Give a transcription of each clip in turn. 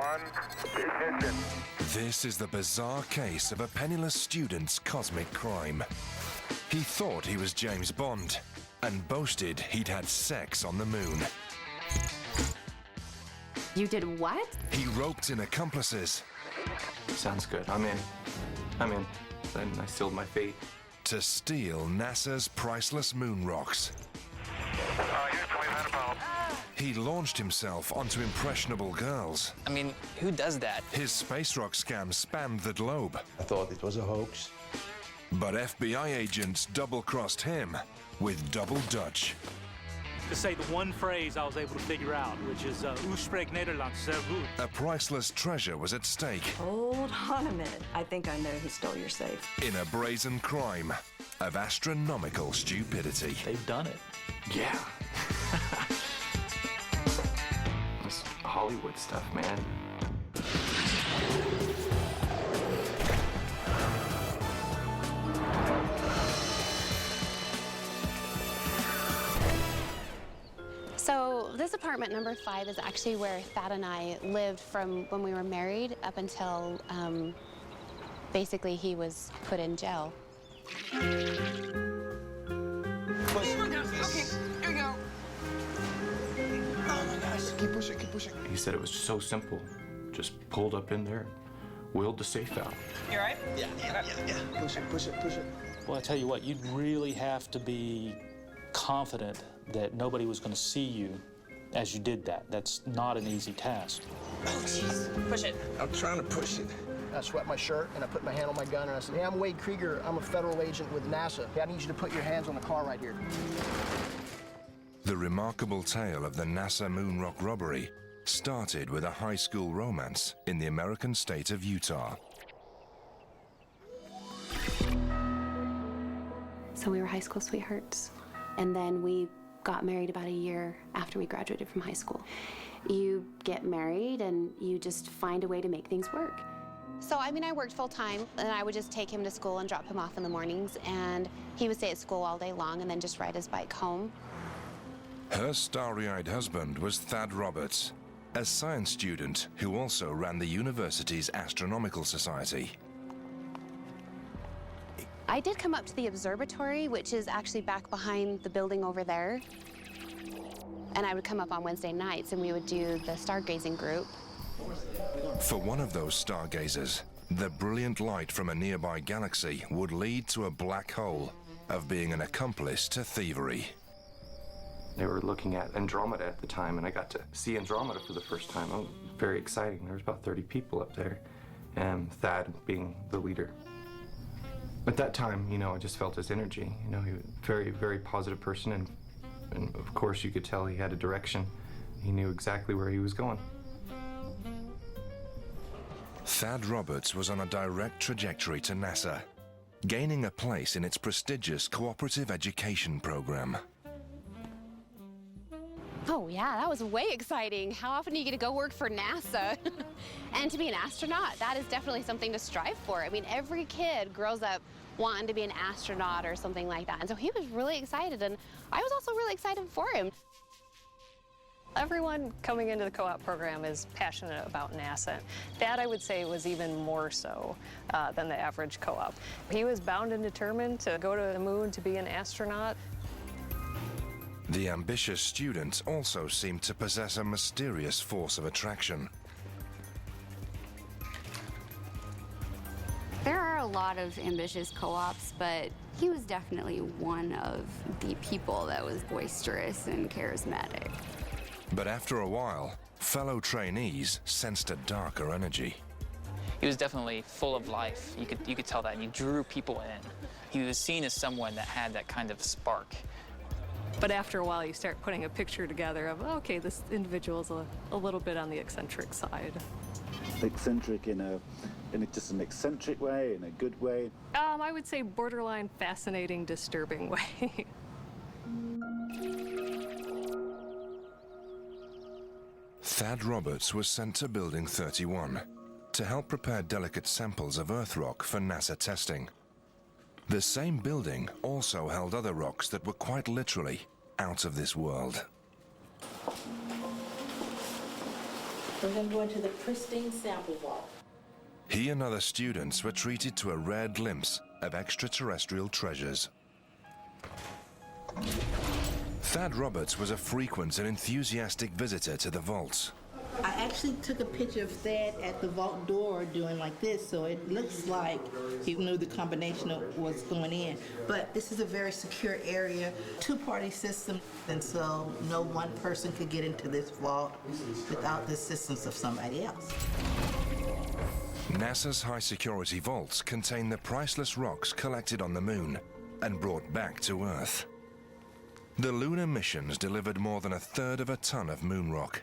1, ignition. This is the bizarre case of a penniless student's cosmic crime. He thought he was James Bond and boasted he'd had sex on the moon. You did what? He roped in accomplices Sounds good. I'm in. Then I sealed my fate. to steal NASA's priceless moon rocks. Houston, we've had a problem. He launched himself onto impressionable girls. I mean, who does that? His space rock scam spanned the globe. I thought it was a hoax. But FBI agents double-crossed him with double Dutch. To say the one phrase I was able to figure out, which is "U spreekt Nederlands zeer goed." A priceless treasure was at stake Hold on a minute. I think I know who stole your safe. in a brazen crime of astronomical stupidity. They've done it. Yeah. This Hollywood stuff, man. So this apartment number 5 is actually where Thad and I lived from when we were married up until basically he was put in jail. Okay, here we go. Oh my gosh, keep pushing, keep pushing. He said it was so simple. Just pulled up in there, wheeled the safe out. You all right? Yeah. Push it, push it, push it. Well, I tell you what, you'd really have to be confident that nobody was going to see you as you did that. That's not an easy task. Oh, jeez. Push it. I'm trying to push it. I swept my shirt and I put my hand on my gun and I said, hey, I'm Wade Krieger. I'm a federal agent with NASA. Hey, I need you to put your hands on the car right here. The remarkable tale of the NASA moon rock robbery started with a high school romance in the American state of Utah. So we were high school sweethearts. And then we got married about a year after we graduated from high school. You get married and you just find a way to make things work. So, I mean, I worked full time and I would just take him to school and drop him off in the mornings, and he would stay at school all day long and then just ride his bike home. Her starry-eyed husband was Thad Roberts, a science student who also ran the university's astronomical society. I did come up to the observatory, which is actually back behind the building over there. And I would come up on Wednesday nights and we would do the stargazing group. For one of those stargazers, the brilliant light from a nearby galaxy would lead to a black hole of being an accomplice to thievery. They were looking at Andromeda at the time, and I got to see Andromeda for the first time. It was very exciting. There was about 30 people up there, and Thad being the leader. At that time, you know, I just felt his energy. You know, he was a very, very positive person, and of course you could tell he had a direction. He knew exactly where he was going. Thad Roberts was on a direct trajectory to NASA, gaining a place in its prestigious cooperative education program. Oh yeah, that was way exciting. How often do you get to go work for NASA? And to be an astronaut, that is definitely something to strive for. I mean, every kid grows up wanting to be an astronaut or something like that. And so he was really excited, and I was also really excited for him. Everyone coming into the co-op program is passionate about NASA. That, I would say, was even more so than the average co-op. He was bound and determined to go to the moon to be an astronaut. The ambitious student also seemed to possess a mysterious force of attraction. There are a lot of ambitious co-ops, but he was definitely one of the people that was boisterous and charismatic. But after a while, fellow trainees sensed a darker energy. He was definitely full of life. You could tell that, and he drew people in. He was seen as someone that had that kind of spark. But after a while, you start putting a picture together of, okay, this individual's a little bit on the eccentric side. Eccentric in just an eccentric way, in a good way? I would say borderline fascinating, disturbing way. Thad Roberts was sent to Building 31 to help prepare delicate samples of Earth rock for NASA testing. The same building also held other rocks that were quite literally out of this world. We're going to go into the pristine sample vault. He and other students were treated to a rare glimpse of extraterrestrial treasures. Thad Roberts was a frequent and enthusiastic visitor to the vaults. I actually took a picture of Thad at the vault door doing like this, so it looks like he knew the combination of what's going in. But this is a very secure area, two-party system, and so no one person could get into this vault without the assistance of somebody else. NASA's high-security vaults contain the priceless rocks collected on the moon and brought back to Earth. The lunar missions delivered more than 1/3 of a ton of moon rock.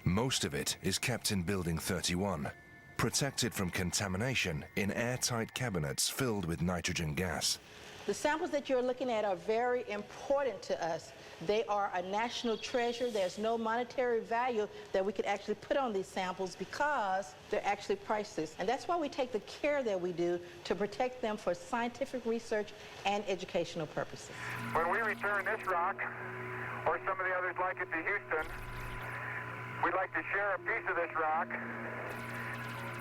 Most of it is kept in Building 31, protected from contamination in airtight cabinets filled with nitrogen gas. The samples that you're looking at are very important to us. They are a national treasure. There's no monetary value that we could actually put on these samples because they're actually priceless. And that's why we take the care that we do to protect them for scientific research and educational purposes. When we return this rock, or some of the others like it, to Houston, we'd like to share a piece of this rock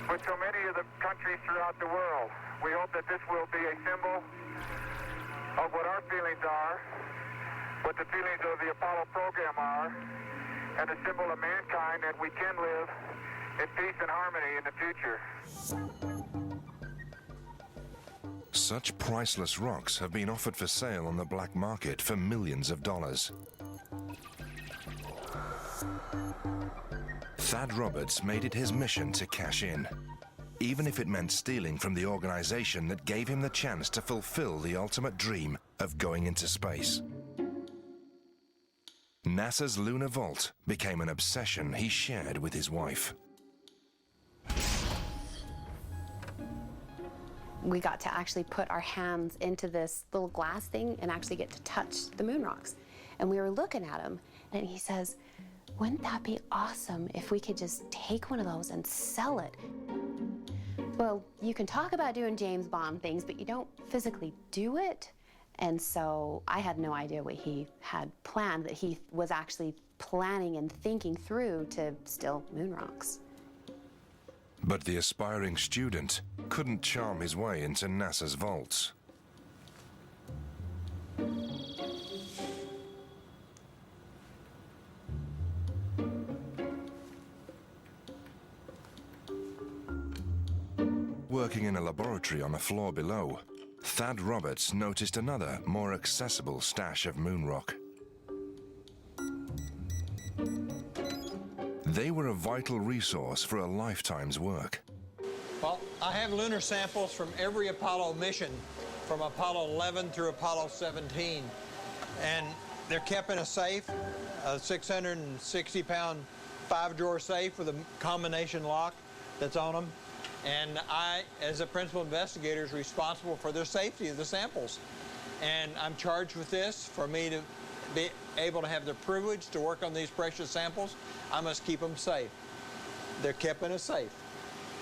with so many of the countries throughout the world. We hope that this will be a symbol of what our feelings are, what the feelings of the Apollo program are, and a symbol of mankind that we can live in peace and harmony in the future. Such priceless rocks have been offered for sale on the black market for millions of dollars. Thad Roberts made it his mission to cash in, even if it meant stealing from the organization that gave him the chance to fulfill the ultimate dream of going into space. NASA's lunar vault became an obsession he shared with his wife. We got to actually put our hands into this little glass thing and actually get to touch the moon rocks. And we were looking at him, and he says, "Wouldn't that be awesome if we could just take one of those and sell it?" Well, you can talk about doing James Bond things, but you don't physically do it. And so I had no idea what he had planned, that he was actually planning and thinking through to steal moon rocks. But the aspiring student couldn't charm his way into NASA's vaults. Working in a laboratory on a floor below, Thad Roberts noticed another, more accessible stash of moon rock. They were a vital resource for a lifetime's work. Well, I have lunar samples from every Apollo mission, from Apollo 11 through Apollo 17. And they're kept in a safe, a 660-pound 5-drawer safe with a combination lock that's on them. And I, as a principal investigator, is responsible for their safety of the samples. And I'm charged with this. For me to be able to have the privilege to work on these precious samples, I must keep them safe. They're kept in a safe.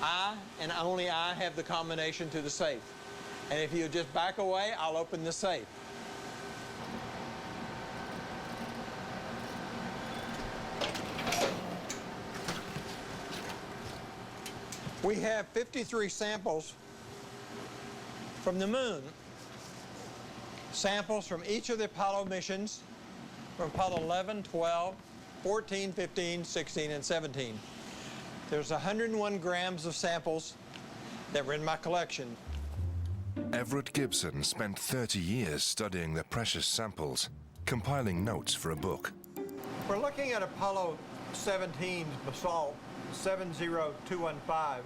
I, and only I, have the combination to the safe. And if you just back away, I'll open the safe. We have 53 samples from the moon. Samples from each of the Apollo missions, from Apollo 11, 12, 14, 15, 16, and 17. There's 101 grams of samples that were in my collection. Everett Gibson spent 30 years studying the precious samples, compiling notes for a book. We're looking at Apollo 17's basalt, 70215.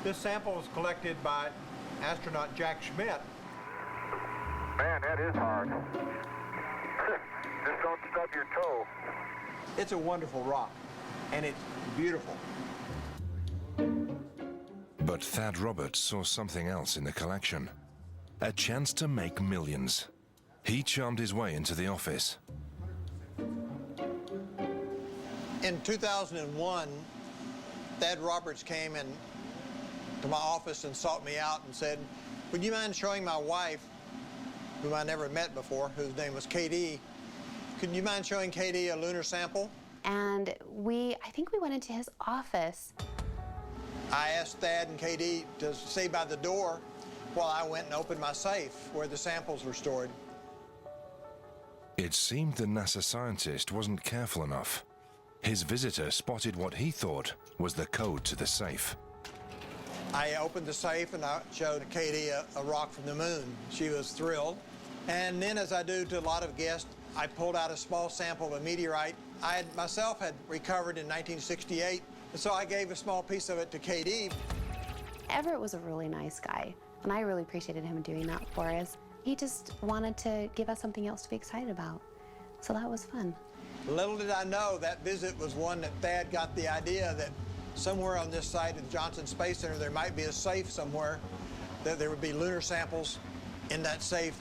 This sample was collected by astronaut Jack Schmitt. Man, that is hard. Just don't stub your toe. It's a wonderful rock, and it's beautiful. But Thad Roberts saw something else in the collection. A chance to make millions. He charmed his way into the office. In 2001, Thad Roberts came in to my office and sought me out and said, "Would you mind showing my wife, whom I never met before, whose name was Katie, could you mind showing Katie a lunar sample?" And I think we went into his office. I asked Thad and KD to stay by the door while I went and opened my safe where the samples were stored. It seemed the NASA scientist wasn't careful enough. His visitor spotted what he thought was the code to the safe. I opened the safe and I showed Katie a rock from the moon. She was thrilled. And then, as I do to a lot of guests, I pulled out a small sample of a meteorite I myself had recovered in 1968. And so I gave a small piece of it to Katie. Everett was a really nice guy, and I really appreciated him doing that for us. He just wanted to give us something else to be excited about. So that was fun. Little did I know that visit was one that Thad got the idea that somewhere on this site of the Johnson Space Center there might be a safe somewhere, that there would be lunar samples in that safe,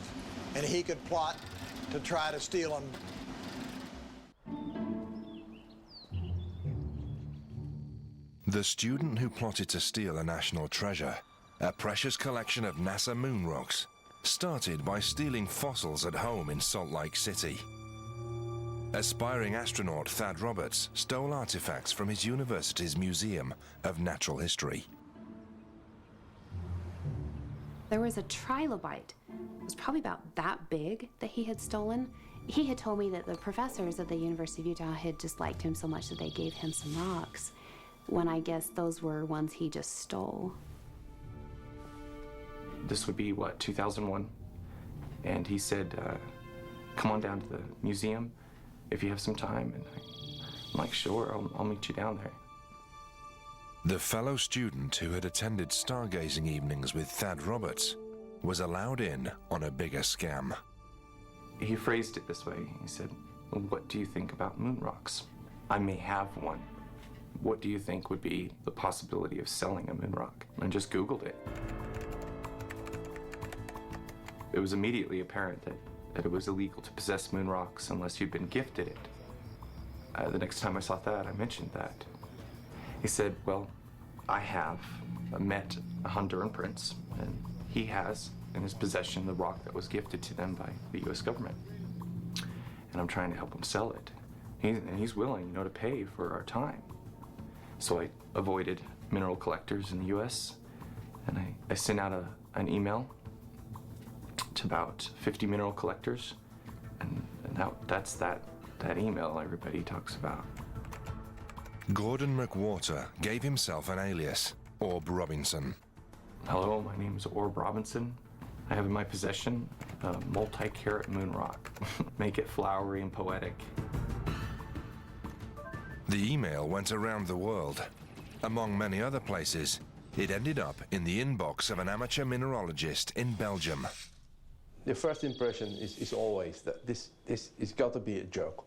and he could plot to try to steal them. The student who plotted to steal a national treasure, a precious collection of NASA moon rocks, started by stealing fossils at home in Salt Lake City. Aspiring astronaut Thad Roberts stole artifacts from his university's Museum of Natural History. There was a trilobite. It was probably about that big that he had stolen. He had told me that the professors at the University of Utah had just liked him so much that they gave him some rocks, when I guess those were ones he just stole. This would be, what, 2001? And he said, come on down to the museum if you have some time. And I'm like, sure, I'll meet you down there. The fellow student who had attended stargazing evenings with Thad Roberts was allowed in on a bigger scam. He phrased it this way. He said, what do you think about moon rocks? I may have one. What do you think would be the possibility of selling a moon rock? And just Googled it. It was immediately apparent that it was illegal to possess moon rocks unless you'd been gifted it. The next time I saw Thad, I mentioned that. He said, well, I have met a Honduran prince, and he has in his possession the rock that was gifted to them by the U.S. government. And I'm trying to help him sell it. And he's willing, to pay for our time. So I avoided mineral collectors in the U.S., and I sent out an email to about 50 mineral collectors, and that's that email everybody talks about. Gordon McWhorter gave himself an alias, Orb Robinson. Hello, my name is Orb Robinson. I have in my possession a multi-carat moon rock. Make it flowery and poetic. The email went around the world. Among many other places, it ended up in the inbox of an amateur mineralogist in Belgium. The first impression is always that this is got to be a joke.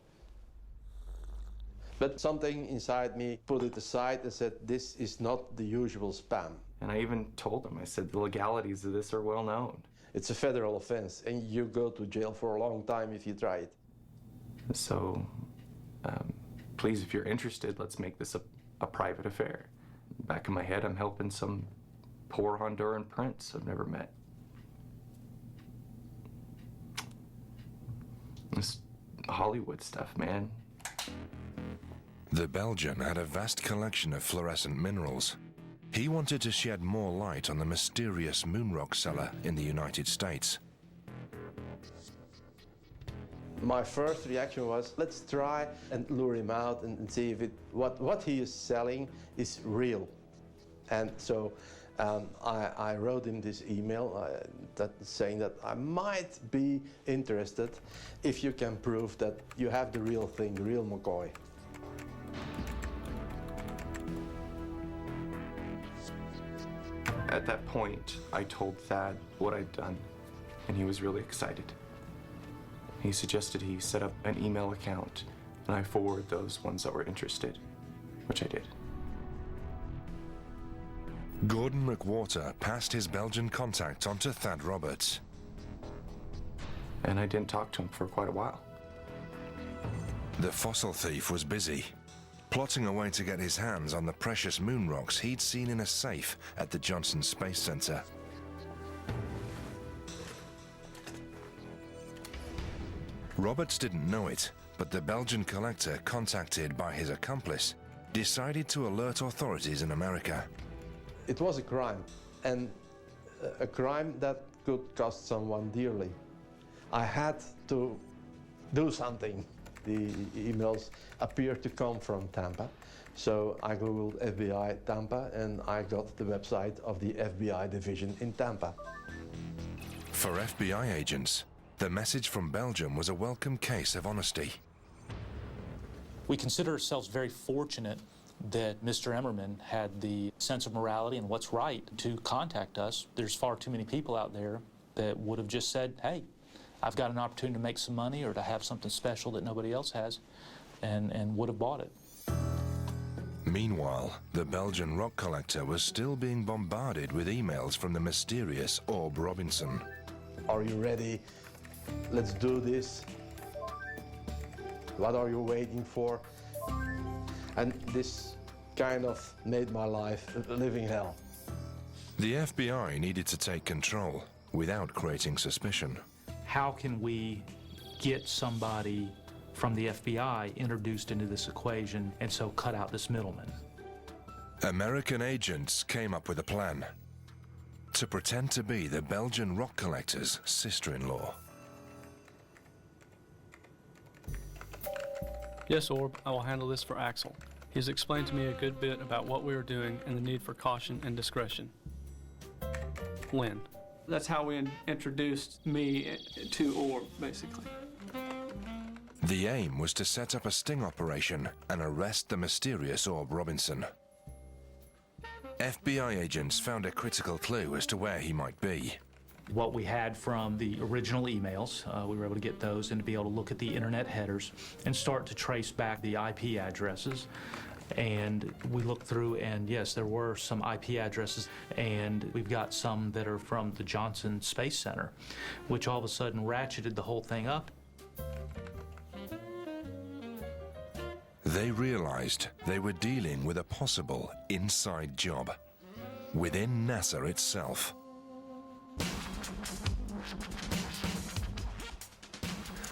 But something inside me put it aside and said, this is not the usual spam. And I even told him, I said, the legalities of this are well known. It's a federal offense, and you go to jail for a long time if you try it. So, please, if you're interested, let's make this a private affair. Back in my head, I'm helping some poor Honduran prince I've never met. This Hollywood stuff, man. The Belgian had a vast collection of fluorescent minerals. He wanted to shed more light on the mysterious moon rock seller in the United States. My first reaction was, let's try and lure him out and see if what he is selling is real. And so I wrote him this email saying that I might be interested if you can prove that you have the real thing, the real McCoy. At that point, I told Thad what I'd done, and he was really excited. He suggested he set up an email account, and I forward those ones that were interested, which I did. Gordon McWhorter passed his Belgian contact on to Thad Roberts. And I didn't talk to him for quite a while. The fossil thief was busy, plotting a way to get his hands on the precious moon rocks he'd seen in a safe at the Johnson Space Center. Roberts didn't know it, but the Belgian collector contacted by his accomplice decided to alert authorities in America. It was a crime, and a crime that could cost someone dearly. I had to do something. The emails appeared to come from Tampa, so I googled FBI Tampa and I got the website of the FBI division in Tampa. For FBI agents, the message from Belgium was a welcome case of honesty. We consider ourselves very fortunate that Mr. Emmerman had the sense of morality and what's right to contact us. There's far too many people out there that would have just said, hey, I've got an opportunity to make some money or to have something special that nobody else has, and would have bought it. Meanwhile, the Belgian rock collector was still being bombarded with emails from the mysterious Orb Robinson. Are you ready? Let's do this. What are you waiting for? And this kind of made my life a living hell. The FBI needed to take control without creating suspicion. How can we get somebody from the FBI introduced into this equation and so cut out this middleman? American agents came up with a plan to pretend to be the Belgian rock collector's sister-in-law. Yes, Orb, I will handle this for Axel. He has explained to me a good bit about what we are doing and the need for caution and discretion. Lynn. That's how we introduced me to Orb, basically. The aim was to set up a sting operation and arrest the mysterious Orb Robinson. FBI agents found a critical clue as to where he might be. What we had from the original emails, we were able to get those and to be able to look at the internet headers and start to trace back the IP addresses. And we looked through, and yes, there were some IP addresses, and we've got some that are from the Johnson Space Center, which all of a sudden ratcheted the whole thing up. They realized they were dealing with a possible inside job within NASA itself.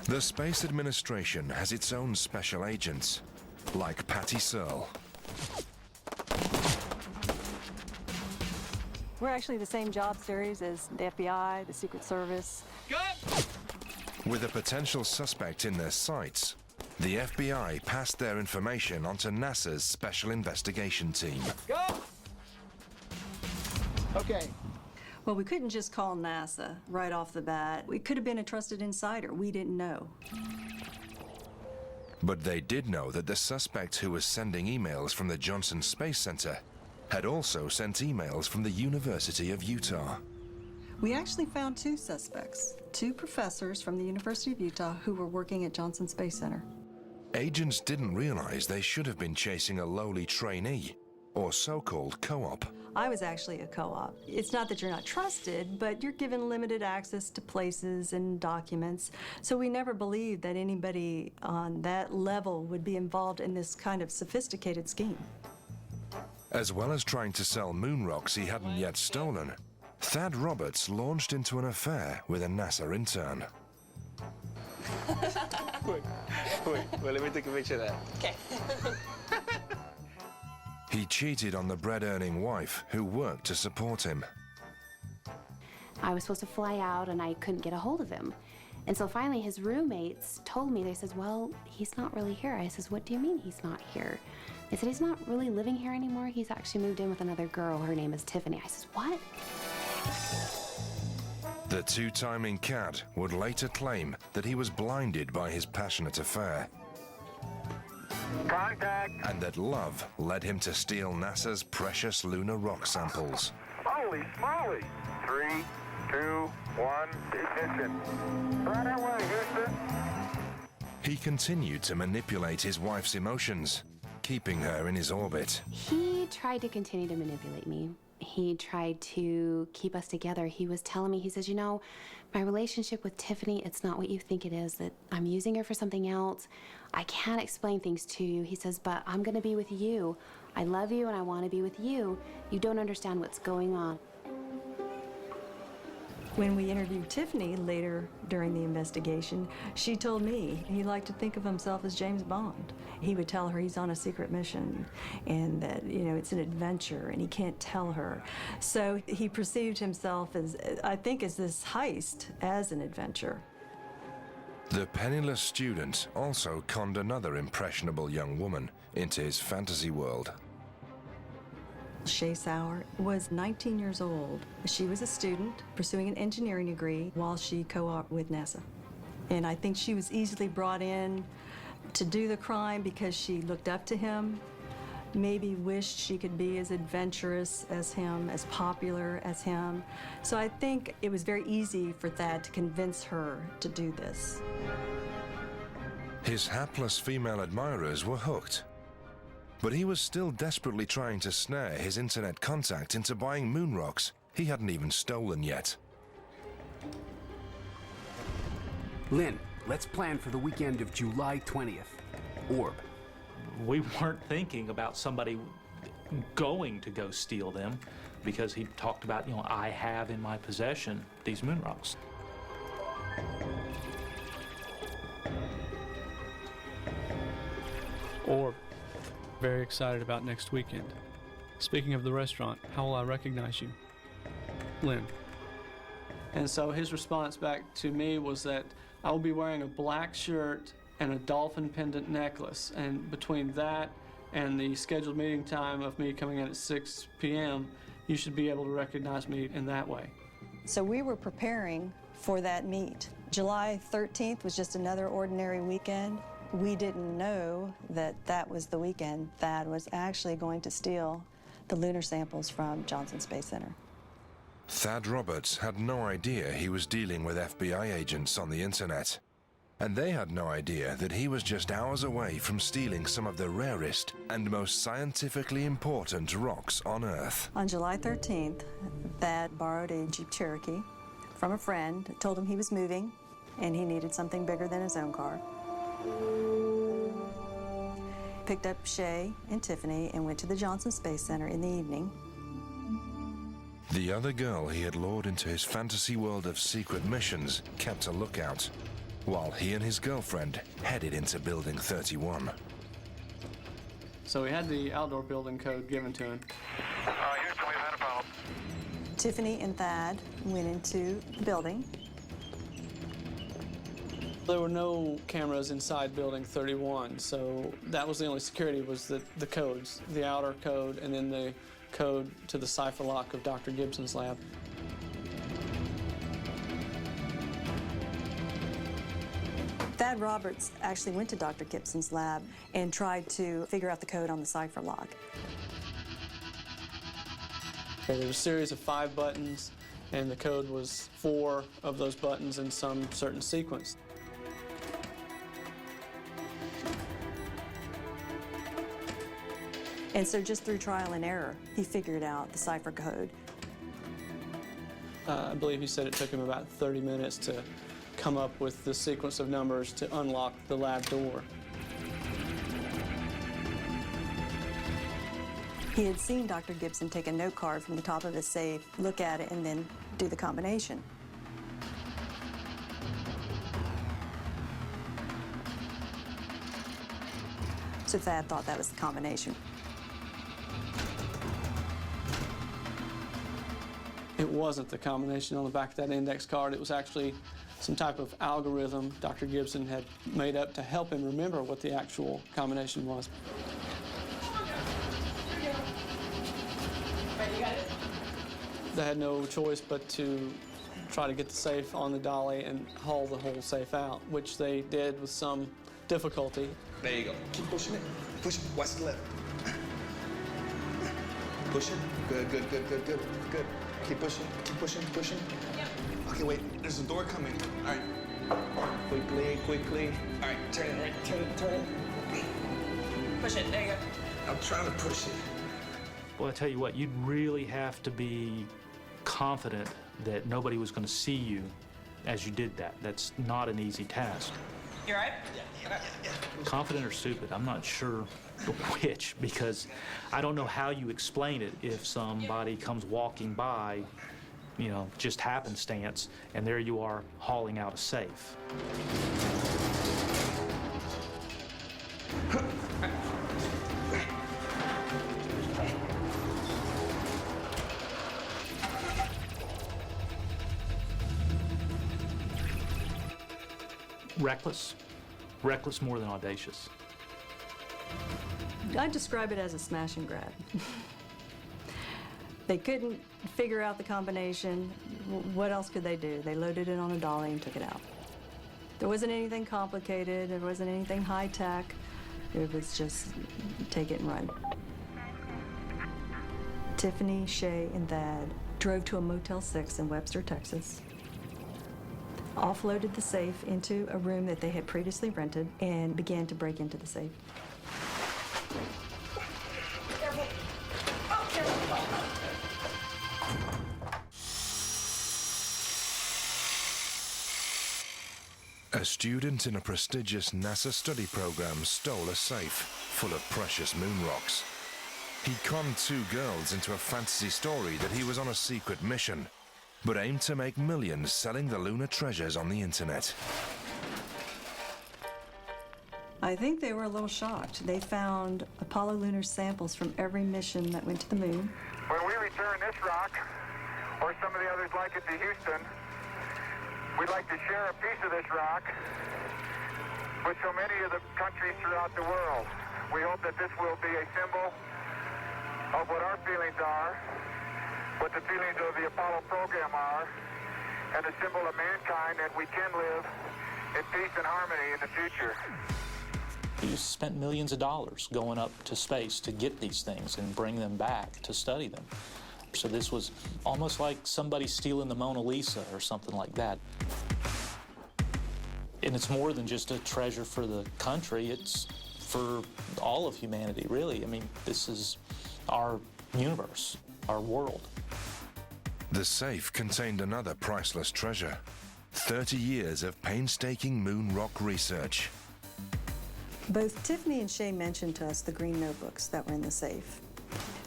The Space Administration has its own special agents, like Patty Searle. We're actually the same job series as the FBI, the Secret Service. With a potential suspect in their sights, the FBI passed their information onto NASA's Special Investigation Team. Go! Okay. Well, we couldn't just call NASA right off the bat. We could have been a trusted insider. We didn't know. But they did know that the suspect who was sending emails from the Johnson Space Center had also sent emails from the University of Utah. We actually found two suspects, two professors from the University of Utah who were working at Johnson Space Center. Agents didn't realize they should have been chasing a lowly trainee, or so-called co-op. I was actually a co-op. It's not that you're not trusted, but you're given limited access to places and documents. So we never believed that anybody on that level would be involved in this kind of sophisticated scheme. As well as trying to sell moon rocks he hadn't yet stolen, Thad Roberts launched into an affair with a NASA intern. Wait, well, let me take a picture of that. Okay. He cheated on the bread-earning wife who worked to support him. I was supposed to fly out and I couldn't get a hold of him. And so finally his roommates told me, they said, well, he's not really here. I says, what do you mean he's not here? They said, he's not really living here anymore. He's actually moved in with another girl. Her name is Tiffany. I says, what? The two-timing cad would later claim that he was blinded by his passionate affair. Contact. And that love led him to steal NASA's precious lunar rock samples. Holy smoly. 3, 2, 1, ignition. Right away, Houston. He continued to manipulate his wife's emotions, keeping her in his orbit. He tried to continue to manipulate me. He tried to keep us together. He was telling me, he says, you know, my relationship with Tiffany, it's not what you think it is, that I'm using her for something else. I can't explain things to you. He says, but I'm going to be with you. I love you and I want to be with you. You don't understand what's going on. When we interviewed Tiffany later during the investigation, she told me he liked to think of himself as James Bond. He would tell her he's on a secret mission and that, it's an adventure and he can't tell her. So he perceived himself as, I think, as this heist as an adventure. The penniless student also conned another impressionable young woman into his fantasy world. Shay Sauer was 19 years old. She was a student pursuing an engineering degree while she co-opted with NASA. And I think she was easily brought in to do the crime because she looked up to him, maybe wished she could be as adventurous as him, as popular as him. So I think it was very easy for Thad to convince her to do this. His hapless female admirers were hooked. But he was still desperately trying to snare his internet contact into buying moon rocks he hadn't even stolen yet. Lynn, let's plan for the weekend of July 20th. Orb. We weren't thinking about somebody going to go steal them because he talked about, I have in my possession these moon rocks. Orb. Very excited about next weekend. Speaking of the restaurant, how will I recognize you? Lynn. And so his response back to me was that I will be wearing a black shirt and a dolphin pendant necklace. And between that and the scheduled meeting time of me coming in at 6 p.m., you should be able to recognize me in that way. So we were preparing for that meet. July 13th was just another ordinary weekend. We didn't know that that was the weekend Thad was actually going to steal the lunar samples from Johnson Space Center. Thad Roberts had no idea he was dealing with FBI agents on the internet. And they had no idea that he was just hours away from stealing some of the rarest and most scientifically important rocks on Earth. On July 13th, Thad borrowed a Jeep Cherokee from a friend, told him he was moving and he needed something bigger than his own car. Picked up Shay and Tiffany and went to the Johnson Space Center in the evening. The other girl he had lured into his fantasy world of secret missions kept a lookout, while he and his girlfriend headed into Building 31. So we had the outdoor building code given to him. Houston, we've had a problem. Tiffany and Thad went into the building. There were no cameras inside Building 31, so that was the only security, was the codes, the outer code, and then the code to the cipher lock of Dr. Gibson's lab. Thad Roberts actually went to Dr. Gibson's lab and tried to figure out the code on the cipher lock. There was a series of 5 buttons, and the code was 4 of those buttons in some certain sequence. And so just through trial and error, he figured out the cipher code. I believe he said it took him about 30 minutes to come up with the sequence of numbers to unlock the lab door. He had seen Dr. Gibson take a note card from the top of his safe, look at it, and then do the combination. So Thad thought that was the combination. It wasn't the combination on the back of that index card. It was actually some type of algorithm Dr. Gibson had made up to help him remember what the actual combination was. They had no choice but to try to get the safe on the dolly and haul the whole safe out, which they did with some difficulty. There you go. Keep pushing it. Push it. Watch the left. Push it. Good, good, good, good, good, good. Keep pushing. Keep pushing. Pushing. Yep. Okay, wait. There's a door coming. All right. Quickly, quickly. All right. Turn it. Right. Turn it. Turn it. Push it. There you go. I'm trying to push it. Well, I tell you what, you'd really have to be confident that nobody was going to see you as you did that. That's not an easy task. You all right? Yeah. Confident or stupid, I'm not sure which, because I don't know how you explain it if somebody comes walking by just happenstance, and there you are hauling out a safe. Reckless more than audacious. I describe it as a smash and grab. They couldn't figure out the combination. What else could they do? They loaded it on a dolly and took it out. There wasn't anything complicated. There wasn't anything high tech. It was just take it and run. Tiffany, Shay, and Thad drove to a Motel 6 in Webster, Texas, offloaded the safe into a room that they had previously rented, and began to break into the safe. A student in a prestigious NASA study program stole a safe full of precious moon rocks. He conned two girls into a fantasy story that he was on a secret mission, but aimed to make millions selling the lunar treasures on the internet. I think they were a little shocked. They found Apollo lunar samples from every mission that went to the moon. When we return this rock, or some of the others like it, to Houston, we'd like to share a piece of this rock with so many of the countries throughout the world. We hope that this will be a symbol of what our feelings are, what the feelings of the Apollo program are, and a symbol of mankind that we can live in peace and harmony in the future. You spent millions of dollars going up to space to get these things and bring them back to study them. So this was almost like somebody stealing the Mona Lisa or something like that. And it's more than just a treasure for the country, it's for all of humanity, really. I mean, this is our universe, our world. The safe contained another priceless treasure: 30 years of painstaking moon rock research. Both Tiffany and Shay mentioned to us the green notebooks that were in the safe.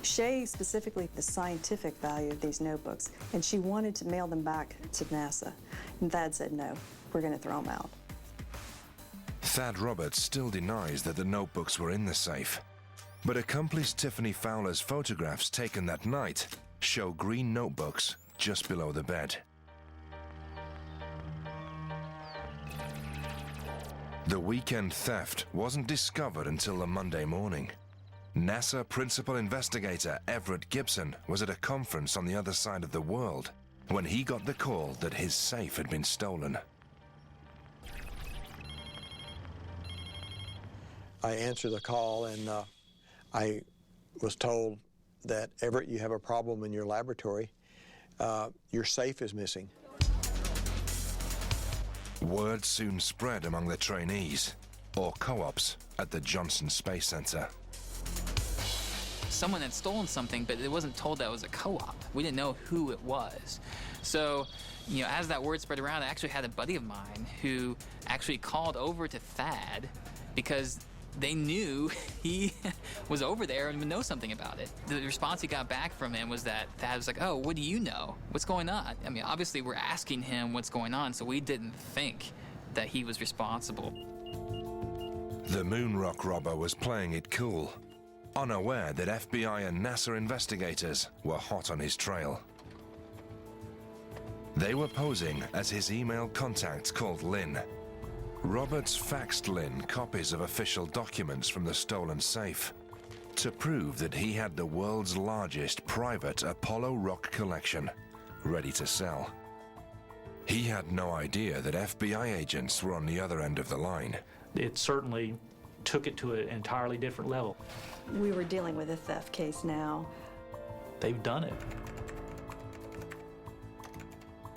Shay specifically the scientific value of these notebooks, and she wanted to mail them back to NASA. And Thad said, no, we're going to throw them out. Thad Roberts still denies that the notebooks were in the safe, but accomplice Tiffany Fowler's photographs taken that night show green notebooks just below the bed. The weekend theft wasn't discovered until the Monday morning. NASA principal investigator Everett Gibson was at a conference on the other side of the world when he got the call that his safe had been stolen. I answered the call, and I was told that, Everett, you have a problem in your laboratory. Your safe is missing. Word soon spread among the trainees, or co-ops, at the Johnson Space Center. Someone had stolen something, but it wasn't told that it was a co-op. We didn't know who it was. So, as that word spread around, I actually had a buddy of mine who actually called over to Thad because they knew he was over there and would know something about it. The response he got back from him was that Thad was like, oh, what do you know? What's going on? I mean, obviously we're asking him what's going on, so we didn't think that he was responsible. The moon rock robber was playing it cool, unaware that FBI and NASA investigators were hot on his trail. They were posing as his email contact called Lynn. Roberts faxed Lynn copies of official documents from the stolen safe to prove that he had the world's largest private Apollo rock collection ready to sell. He had no idea that FBI agents were on the other end of the line. It certainly took it to an entirely different level. We were dealing with a theft case now. They've done it.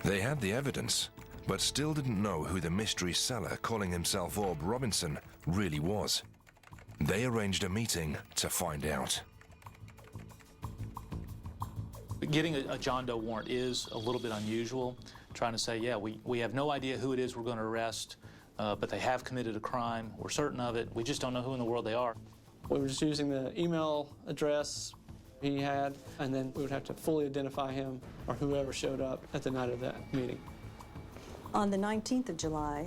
They had the evidence, but still didn't know who the mystery seller calling himself Orb Robinson really was. They arranged a meeting to find out. Getting a John Doe warrant is a little bit unusual. Trying to say, yeah, we have no idea who it is we're going to arrest, but they have committed a crime. We're certain of it. We just don't know who in the world they are. We were just using the email address. he had, and then we would have to fully identify him or whoever showed up at the night of that meeting. On the 19th of July,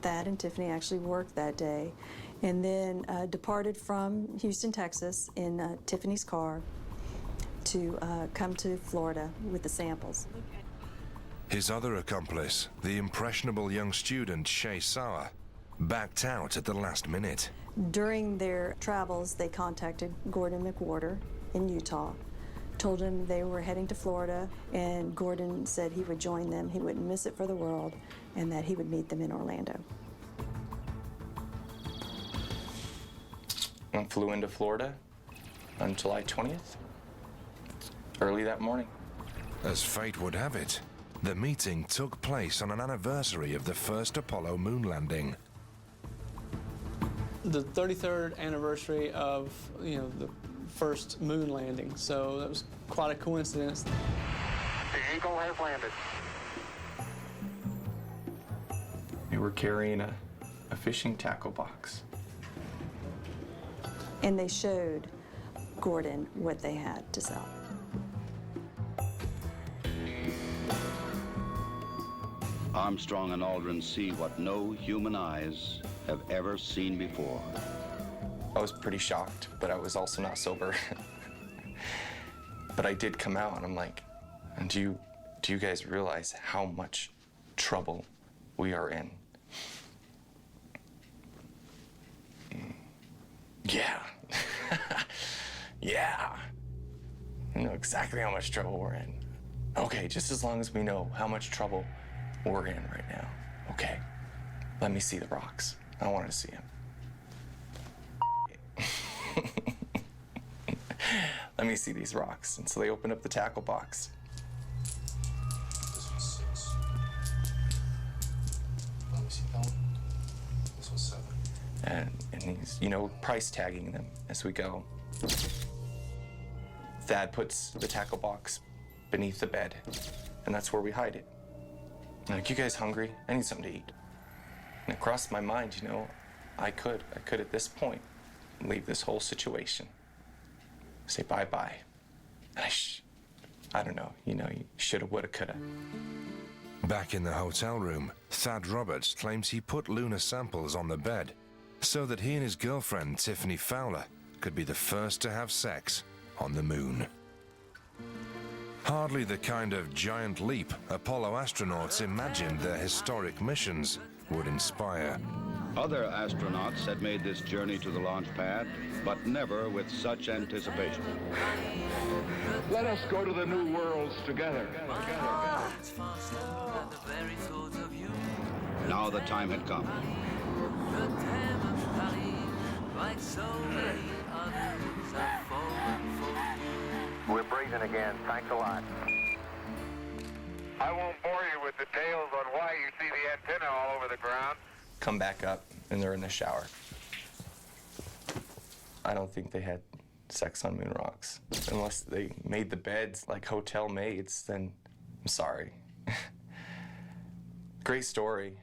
Thad and Tiffany actually worked that day and then departed from Houston, Texas in Tiffany's car to come to Florida with the samples. His other accomplice, the impressionable young student Shay Sauer, backed out at the last minute. During their travels, they contacted Gordon McWhorter in Utah, told him they were heading to Florida, and Gordon said he would join them, he wouldn't miss it for the world, and that he would meet them in Orlando. I flew into Florida on July 20th, early that morning. As fate would have it, the meeting took place on an anniversary of the first Apollo moon landing. The 33rd anniversary of, the first moon landing, so that was quite a coincidence. The Eagle has landed. We were carrying a fishing tackle box. And they showed Gordon what they had to sell. Armstrong and Aldrin see what no human eyes have ever seen before. I was pretty shocked, but I was also not sober. But I did come out, and I'm like, and do you guys realize how much trouble we are in? Yeah. Yeah. I know exactly how much trouble we're in. Okay, just as long as we know how much trouble we're in right now. Okay, let me see the rocks. I want to see them. Let me see these rocks. And so they opened up the tackle box. This one's 6. Let me see that one. This one's 7. And he's, price tagging them as we go. Thad puts the tackle box beneath the bed, and that's where we hide it. I'm like, you guys hungry? I need something to eat. And it crossed my mind, I could at this point leave this whole situation. Say bye-bye. And I don't know, you shoulda, woulda, coulda. Back in the hotel room, Thad Roberts claims he put lunar samples on the bed so that he and his girlfriend, Tiffany Fowler, could be the first to have sex on the moon. Hardly the kind of giant leap Apollo astronauts imagined their historic missions would inspire. Other astronauts had made this journey to the launch pad, but never with such anticipation. Let us go to the new worlds together. Now the time had come. We're breathing again. Thanks a lot. I won't bore you with details on why you see the antenna all over the ground. Come back up, and they're in the shower. I don't think they had sex on moon rocks. Unless they made the beds like hotel maids, then I'm sorry. Great story.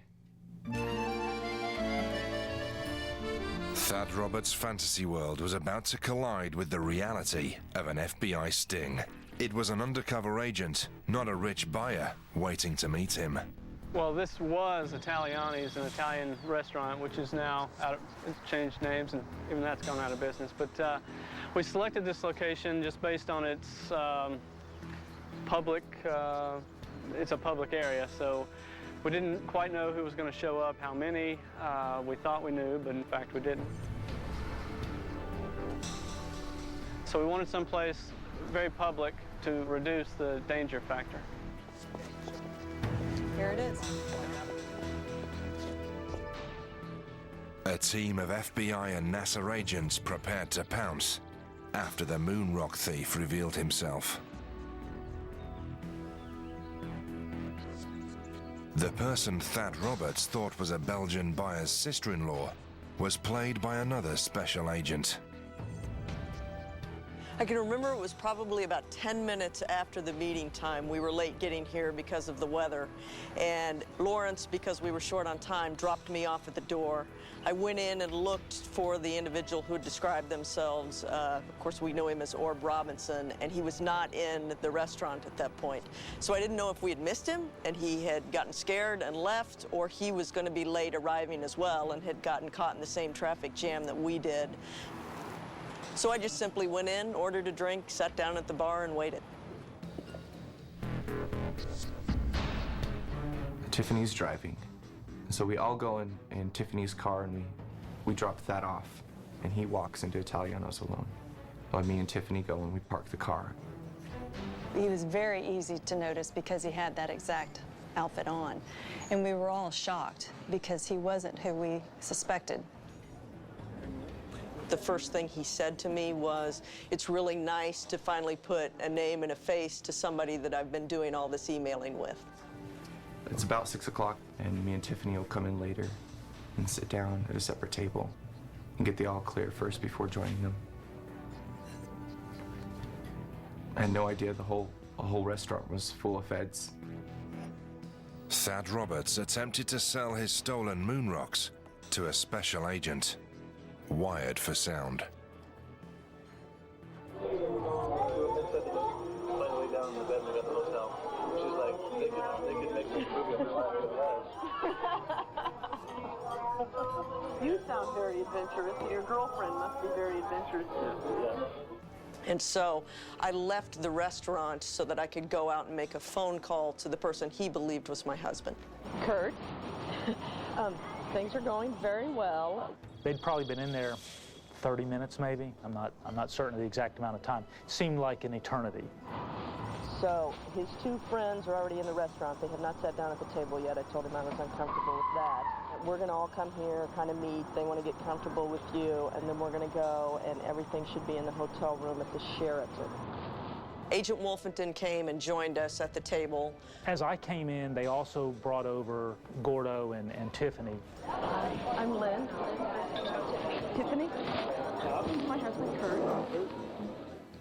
Thad Roberts' fantasy world was about to collide with the reality of an FBI sting. It was an undercover agent, not a rich buyer, waiting to meet him. Well, this was Italiani's, an Italian restaurant, which is now it's changed names, and even that's gone out of business. But we selected this location just based on its public, it's a public area, so we didn't quite know who was going to show up, how many. We thought we knew, but in fact we didn't. So we wanted someplace very public to reduce the danger factor. Here it is. A team of FBI and NASA agents prepared to pounce after the moon rock thief revealed himself. The person Thad Roberts thought was a Belgian buyer's sister-in-law was played by another special agent. I can remember it was probably about 10 minutes after the meeting time. We were late getting here because of the weather. And Lawrence, because we were short on time, dropped me off at the door. I went in and looked for the individual who described themselves. Of course, we know him as Orb Robinson, and he was not in the restaurant at that point. So I didn't know if we had missed him and he had gotten scared and left, or he was going to be late arriving as well and had gotten caught in the same traffic jam that we did. So I just simply went in, ordered a drink, sat down at the bar, and waited. Tiffany's driving. So we all go in Tiffany's car, and we drop that off. And he walks into Italiano's alone. Well, me and Tiffany go, and we park the car. He was very easy to notice because he had that exact outfit on. And we were all shocked because he wasn't who we suspected. The first thing he said to me was, it's really nice to finally put a name and a face to somebody that I've been doing all this emailing with. It's about 6 o'clock, and me and Tiffany will come in later and sit down at a separate table and get the all clear first before joining them. I had no idea the whole restaurant was full of feds. Thad Roberts attempted to sell his stolen moon rocks to a special agent, wired for sound. You sound very adventurous. Your girlfriend must be very adventurous too. And so I left the restaurant so that I could go out and make a phone call to the person he believed was my husband. Kurt, things are going very well. They'd probably been in there 30 minutes maybe. I'm not certain of the exact amount of time. It seemed like an eternity. So his two friends are already in the restaurant. They have not sat down at the table yet. I told him I was uncomfortable with that. We're going to all come here, kind of meet. They want to get comfortable with you, and then we're going to go, and everything should be in the hotel room at the Sheraton. Agent Wolfenton came and joined us at the table. As I came in, they also brought over Gordo and Tiffany. I'm Lynn. Tiffany? My husband, Kurt.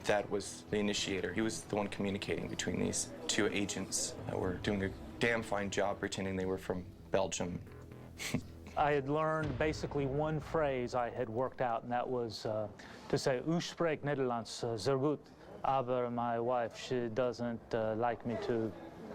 Thad was the initiator. He was the one communicating between these two agents that were doing a damn fine job pretending they were from Belgium. I had learned basically one phrase I had worked out, and that was to say, "U spreekt Nederlands zeer goed, aber my wife, she doesn't like me to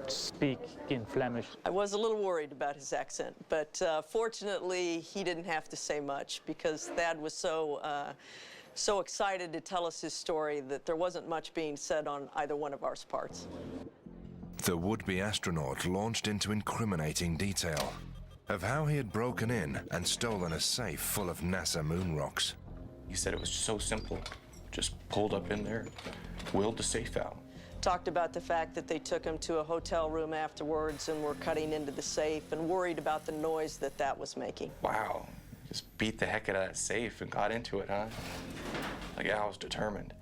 speak in Flemish." I was a little worried about his accent, but fortunately, he didn't have to say much because Thad was so excited to tell us his story that there wasn't much being said on either one of our parts. The would-be astronaut launched into incriminating detail of how he had broken in and stolen a safe full of NASA moon rocks. He said it was so simple. Just pulled up in there, wheeled the safe out. Talked about the fact that they took him to a hotel room afterwards and were cutting into the safe and worried about the noise that was making. Wow, just beat the heck out of that safe and got into it, huh? Like, yeah, I was determined.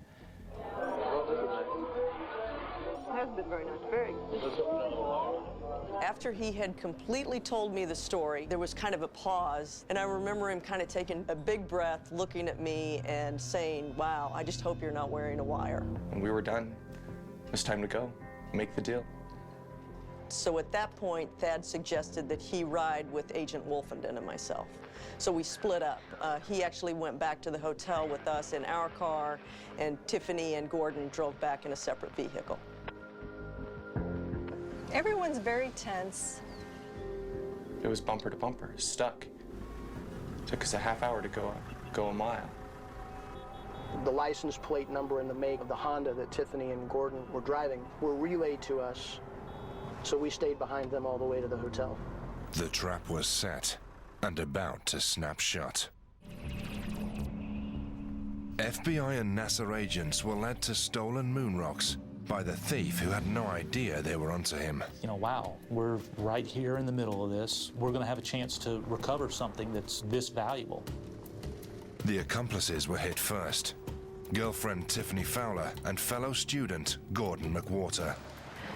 Has been very nice, very. After he had completely told me the story, there was kind of a pause, and I remember him kind of taking a big breath, looking at me and saying, "Wow, I just hope you're not wearing a wire." And we were done. It was time to go, make the deal. So at that point, Thad suggested that he ride with Agent Wolfenden and myself. So we split up. He actually went back to the hotel with us in our car, and Tiffany and Gordon drove back in a separate vehicle. Everyone's very tense. It was bumper to bumper, stuck. Took us a half hour to go a mile. The license plate number and the make of the Honda that Tiffany and Gordon were driving were relayed to us, so we stayed behind them all the way to the hotel. The trap was set and about to snap shut. FBI and NASA agents were led to stolen moon rocks by the thief who had no idea they were onto him. You know, wow, we're right here in the middle of this. We're going to have a chance to recover something that's this valuable. The accomplices were hit first. Girlfriend Tiffany Fowler and fellow student Gordon McWhorter.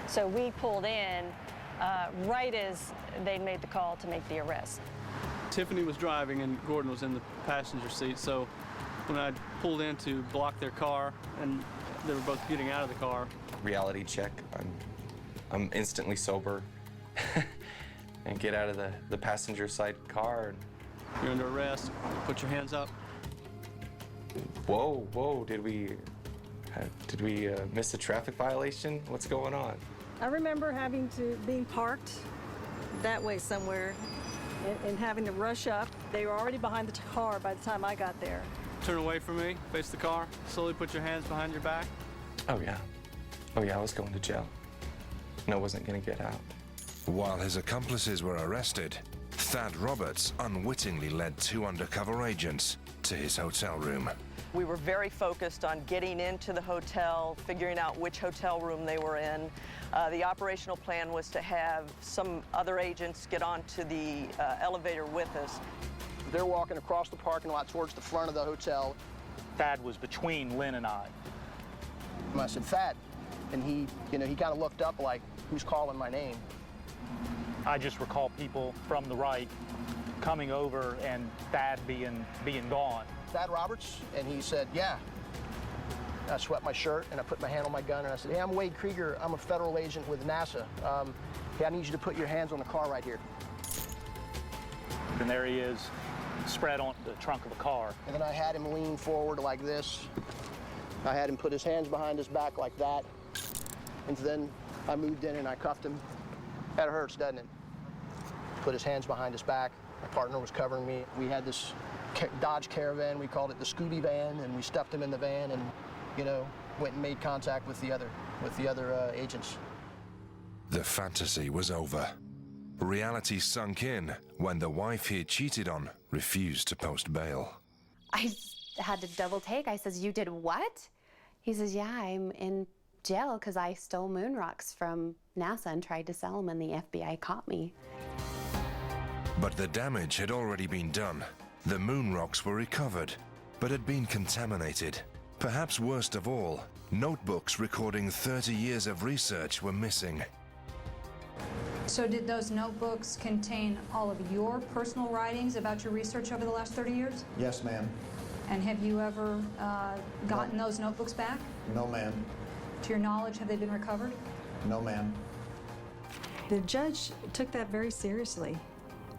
So we pulled in right as they'd made the call to make the arrest. Tiffany was driving and Gordon was in the passenger seat, so when I pulled in to block their car, and they were both getting out of the car. Reality check. I'm instantly sober and get out of the passenger side car. And you're under arrest. Put your hands up. Whoa, did we miss a traffic violation? What's going on? I remember being parked that way somewhere and having to rush up. They were already behind the car by the time I got there. Turn away from me, face the car, slowly put your hands behind your back. Oh yeah, I was going to jail. And I wasn't gonna get out. While his accomplices were arrested, Thad Roberts unwittingly led 2 undercover agents to his hotel room. We were very focused on getting into the hotel, figuring out which hotel room they were in. The operational plan was to have some other agents get onto the elevator with us. They're walking across the parking lot towards the front of the hotel. Thad was between Lynn and I. And I said, Thad. And he kind of looked up like, who's calling my name? I just recall people from the right coming over and Thad being gone. Thad Roberts? And he said, yeah. I swept my shirt and I put my hand on my gun and I said, hey, I'm Wade Krieger. I'm a federal agent with NASA. Hey, I need you to put your hands on the car right here. And there he is, spread on the trunk of a car. And then I had him lean forward like this. I had him put his hands behind his back like that. And then I moved in and I cuffed him. That hurts, doesn't it? Put his hands behind his back. My partner was covering me. We had this Dodge Caravan. We called it the Scooby van, and we stuffed him in the van and, went and made contact with the other agents. The fantasy was over. Reality sunk in when the wife he had cheated on refused to post bail. I had to double take. I says, you did what? He says, yeah, I'm in jail because I stole moon rocks from NASA and tried to sell them, and the FBI caught me. But the damage had already been done. The moon rocks were recovered, but had been contaminated. Perhaps worst of all, notebooks recording 30 years of research were missing. So did those notebooks contain all of your personal writings about your research over the last 30 years? Yes, ma'am. And have you ever gotten those notebooks back? No, ma'am. To your knowledge, have they been recovered? No, ma'am. The judge took that very seriously,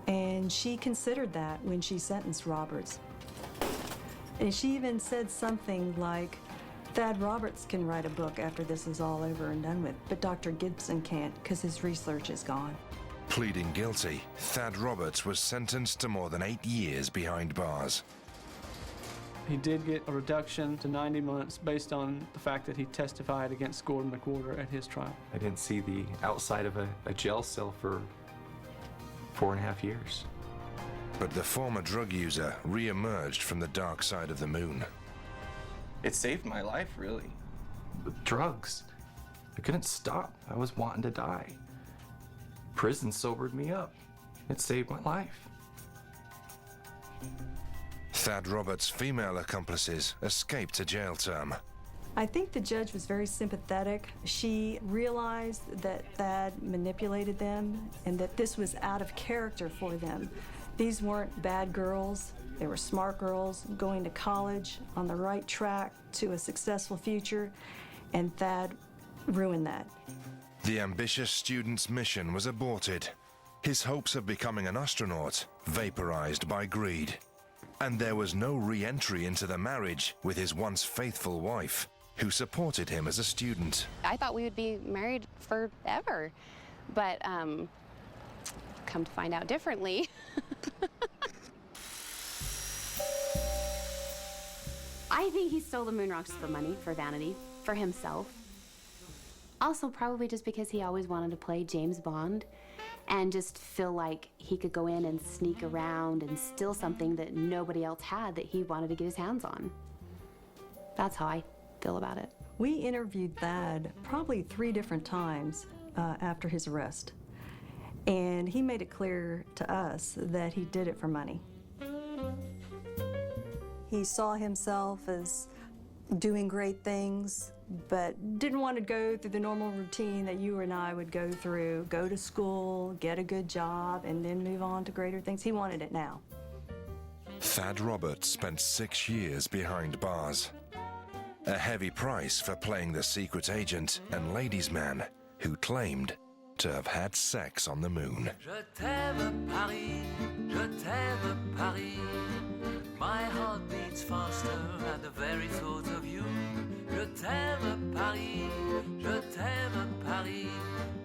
and she considered that when she sentenced Roberts. And she even said something like, Thad Roberts can write a book after this is all over and done with, but Dr. Gibson can't because his research is gone. Pleading guilty, Thad Roberts was sentenced to more than 8 years behind bars. He did get a reduction to 90 months based on the fact that he testified against Gordon McWhorter at his trial. I didn't see the outside of a jail cell for 4.5 years. But the former drug user re-emerged from the dark side of the moon. It saved my life, really. With drugs, I couldn't stop. I was wanting to die. Prison sobered me up. It saved my life. Thad Roberts' female accomplices escaped a jail term. I think the judge was very sympathetic. She realized that Thad manipulated them and that this was out of character for them. These weren't bad girls. They were smart girls going to college on the right track to a successful future, and Thad ruined that. The ambitious student's mission was aborted. His hopes of becoming an astronaut vaporized by greed. And there was no re-entry into the marriage with his once faithful wife, who supported him as a student. I thought we would be married forever, but come to find out differently. I think he stole the moon rocks for money, for vanity, for himself. Also, probably just because he always wanted to play James Bond and just feel like he could go in and sneak around and steal something that nobody else had that he wanted to get his hands on. That's how I feel about it. We interviewed Thad probably 3 different times after his arrest, and he made it clear to us that he did it for money. He saw himself as doing great things, but didn't want to go through the normal routine that you and I would go through, go to school, get a good job, and then move on to greater things. He wanted it now. Thad Roberts spent 6 years behind bars. A heavy price for playing the secret agent and ladies' man who claimed to have had sex on the moon. Je t'aime Paris, je t'aime Paris. My heart beats faster at the very thought of you. Je t'aime Paris, je t'aime Paris.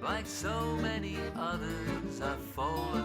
Like so many others, I've fallen